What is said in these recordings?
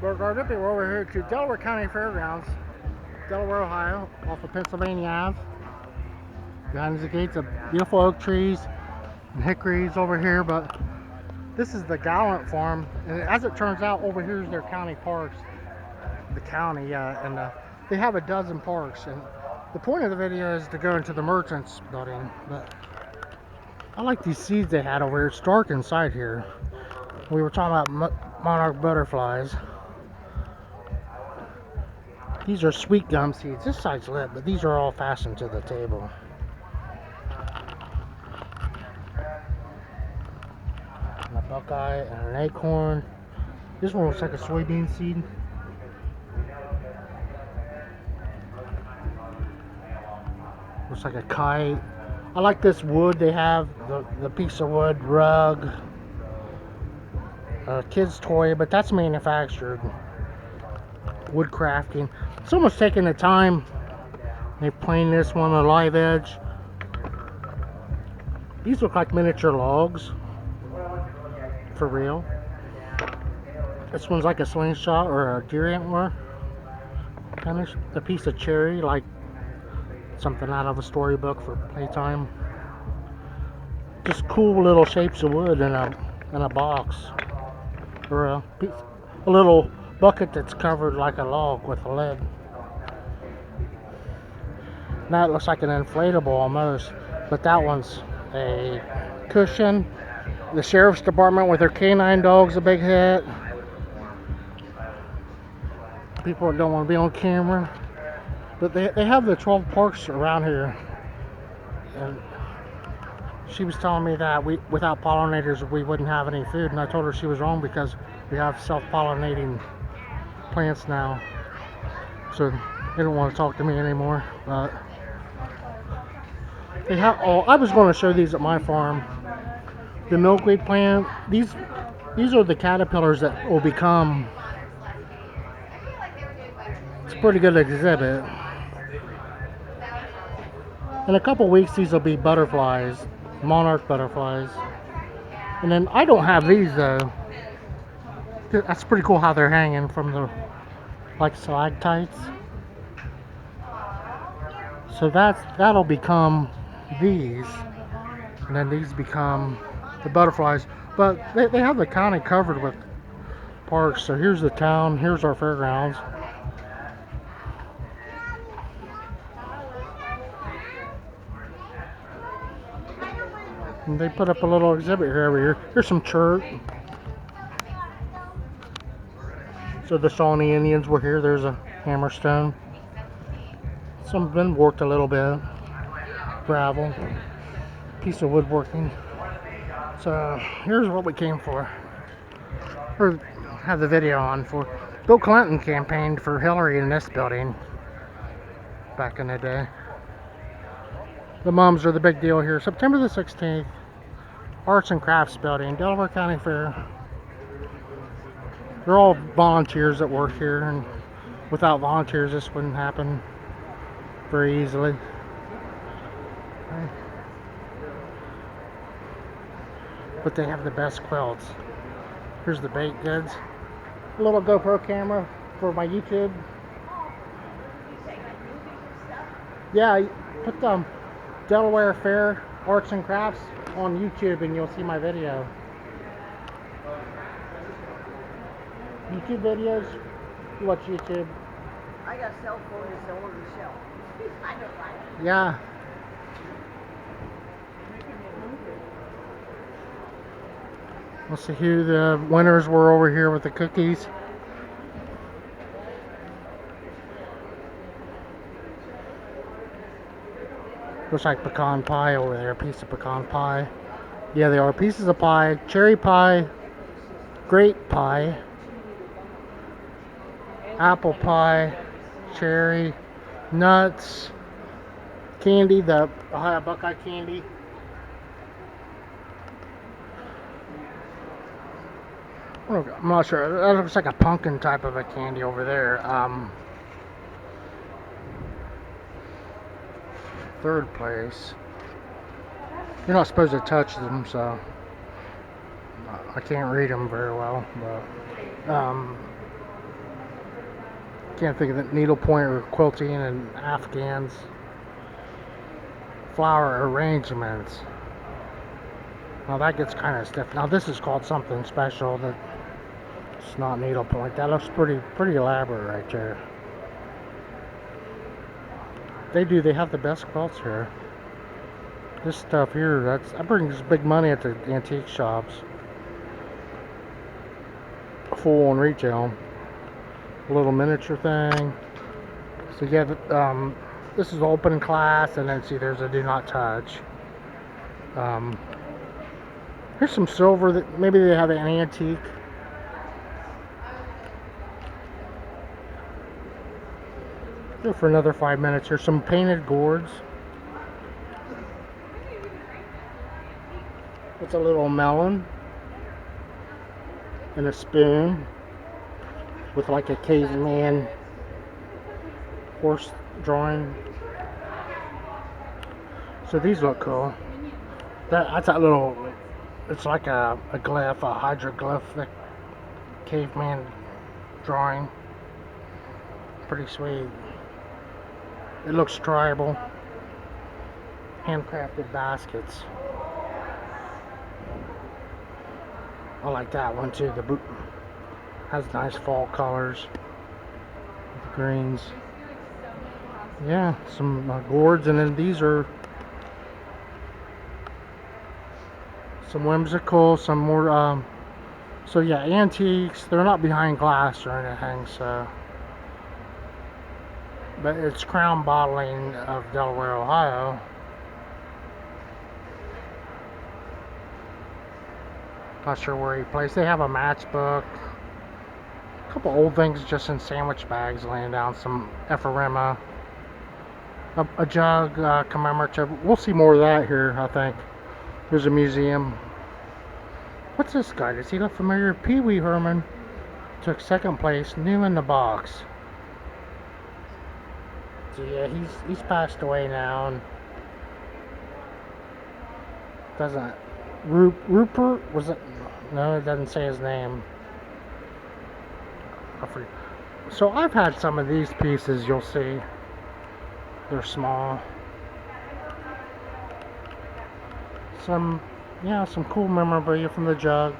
We're over here to Delaware County Fairgrounds, Delaware, Ohio, off of Pennsylvania Ave. Behind the gates, of beautiful oak trees and hickories over here, but this is the Gallant Farm, and as it turns out, over here is their county parks. The county, and they have a dozen parks, and the point of the video is to go into the Merchants building, but I like these seeds they had over here. It's dark inside here. We were talking about monarch butterflies. These are sweet gum seeds. This side's lit, but these are all fastened to the table. And a buckeye and an acorn. This one looks like a soybean seed. Looks like a kite. I like this wood they have, the piece of wood rug. Kid's toy, but that's manufactured. Wood crafting. Someone's taking the time. They planed this one on a live edge. These look like miniature logs. For real. This one's like a slingshot or a deer antler. Kind of a piece of cherry, like something out of a storybook for playtime. Just cool little shapes of wood in a box. Or a little bucket that's covered like a log with a lid. Now it looks like an inflatable almost, but that one's a cushion. The sheriff's department with their canine dog's a big hit. People don't want to be on camera, but they have the 12 parks around here, and she was telling me that without pollinators we wouldn't have any food, and I told her she was wrong because we have self-pollinating plants now. So they don't want to talk to me anymore. But they have. Oh, I was going to show these at my farm. The milkweed plant. These are the caterpillars that will become. It's a pretty good exhibit. In a couple weeks, these will be butterflies, monarch butterflies. And then I don't have these though. That's pretty cool how they're hanging from the like stalactites. So that'll become these, and then these become the butterflies. But they have the county covered with parks. So here's the town. Here's our fairgrounds. And they put up a little exhibit here every year. Here's some chert. So the Shawnee Indians were here. There's a hammerstone. Some have been worked a little bit. Gravel. Piece of woodworking. So here's what we came for. Or have the video on for. Bill Clinton campaigned for Hillary in this building back in the day. The mums are the big deal here. September the 16th. Arts and Crafts Building, Delaware County Fair. They're all volunteers that work here, and without volunteers this wouldn't happen very easily. But they have the best quilts. Here's the baked goods. A little GoPro camera for my YouTube. Yeah, put the Delaware Fair Arts and Crafts on YouTube and you'll see my video. YouTube videos? You watch YouTube? I got a cell phone that's on the shelf. I know that. Yeah. Let's see who the winners were over here with the cookies. Looks like pecan pie over there, a piece of pecan pie. Yeah, they are pieces of pie, cherry pie, grape pie, apple pie, cherry, nuts, candy, the Ohio Buckeye candy. I'm not sure. That looks like a pumpkin type of a candy over there. Third place. You're not supposed to touch them, so I can't read them very well. But can't think of the needlepoint or quilting and afghans. Flower arrangements. Now that gets kind of stiff. Now this is called something special that it's not needlepoint. That looks pretty elaborate right there. They have the best quilts here. This stuff here, that brings big money at the antique shops. Full on retail. A little miniature thing. So yeah, this is open class, and then see there's a do not touch. Here's some silver that maybe they have an antique. Here for another 5 minutes. Here's some painted gourds. It's a little melon and a spoon with like a caveman horse drawing. So these look cool. That's that little, it's like a glyph, a hydroglyphic caveman drawing. Pretty sweet. It looks tribal. Handcrafted baskets. I like that one too. The boot has nice fall colors with greens. Yeah, some gourds, and then these are some whimsical, some more. So yeah, antiques. They're not behind glass or anything. So, but it's Crown Bottling of Delaware, Ohio. Not sure where he plays. They have a matchbook. A couple old things just in sandwich bags laying down. Some ephemera. A jug commemorative. We'll see more of that here, I think. There's a museum. What's this guy? Does he look familiar? Pee Wee Herman took second place, new in the box. So yeah, he's passed away now. And doesn't Rupert was it? No, it doesn't say his name. So I've had some of these pieces. You'll see. They're small. Some cool memorabilia from the jug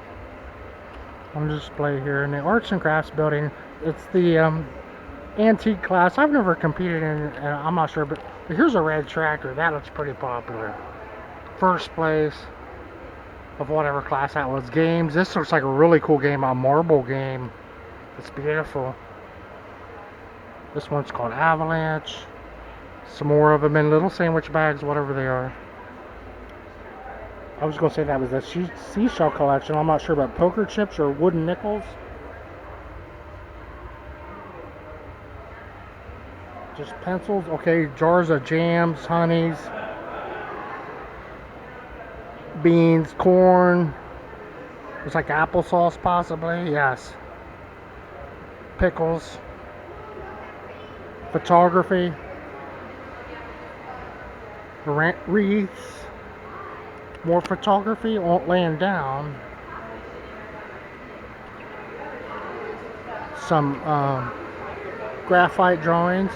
on display here in the Arts and Crafts building. It's the antique class. I've never competed in, I'm not sure, but here's a red tractor. That looks pretty popular. First place of whatever class that was. Games. This looks like a really cool game, a marble game. It's beautiful. This one's called Avalanche. Some more of them in little sandwich bags, whatever they are. I was going to say that was a seashell collection. I'm not sure about poker chips or wooden nickels. Just pencils. Okay, jars of jams, honeys, beans, corn. It's like applesauce possibly. Yes. Pickles. Photography. Wreaths. More photography laying down. Some graphite drawings.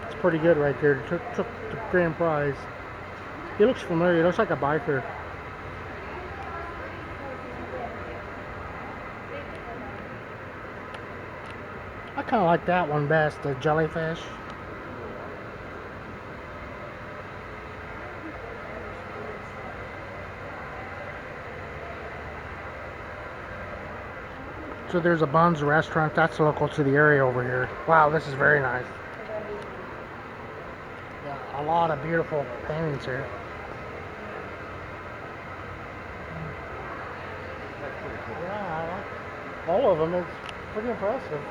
It's pretty good right there. Took the grand prize. He looks familiar. He looks like a biker. I kind of like that one best, the jellyfish. So there's a Buns restaurant. That's local to the area over here. Wow, this is very nice. Yeah, a lot of beautiful paintings here. Yeah, I like all of them. It's pretty impressive.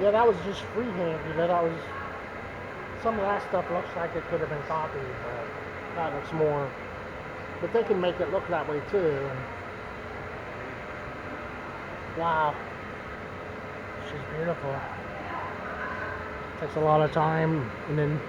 Yeah, that was just freehand. You know, that was some of that stuff looks like it could have been copied, but that looks more. But they can make it look that way too. And wow, she's beautiful. Takes a lot of time, and then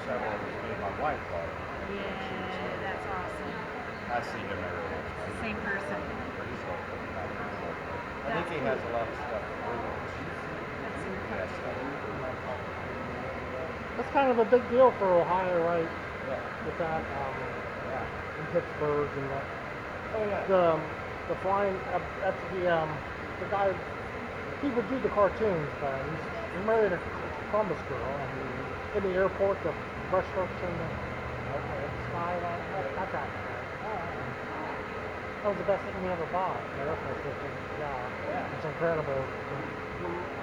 several of me and my wife bought it. Yeah, that's awesome. I see him every once in a while. Same person. Pretty slow. I think he has a lot of stuff to do. That's super Yes, That's kind of a big deal for Ohio, right? yeah. With that in Pittsburgh and Oh yeah. the flying. That's the guy. He would do the cartoons, but he's married a Columbus girl, and in the airport, the brushstrokes in the sky. That's that. That was the best thing we ever bought. Yeah, it's incredible.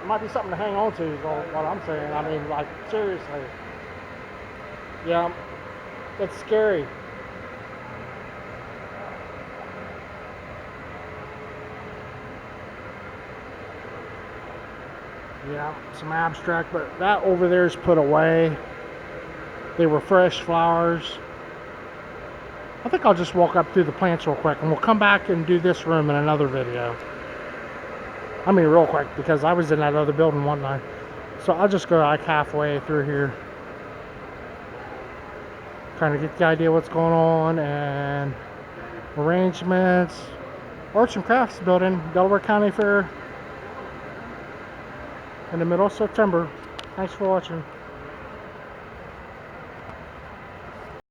It might be something to hang on to, is all what I'm saying. I mean, like, seriously. Yeah, it's scary. Yeah, some abstract, but that over there is put away. They were fresh flowers. I think I'll just walk up through the plants real quick, and we'll come back and do this room in another video. I mean real quick, because I was in that other building one night. So I'll just go like halfway through here. Kind of get the idea what's going on, and arrangements. Arts and Crafts building, Delaware County Fair, in the middle of September. Thanks for watching.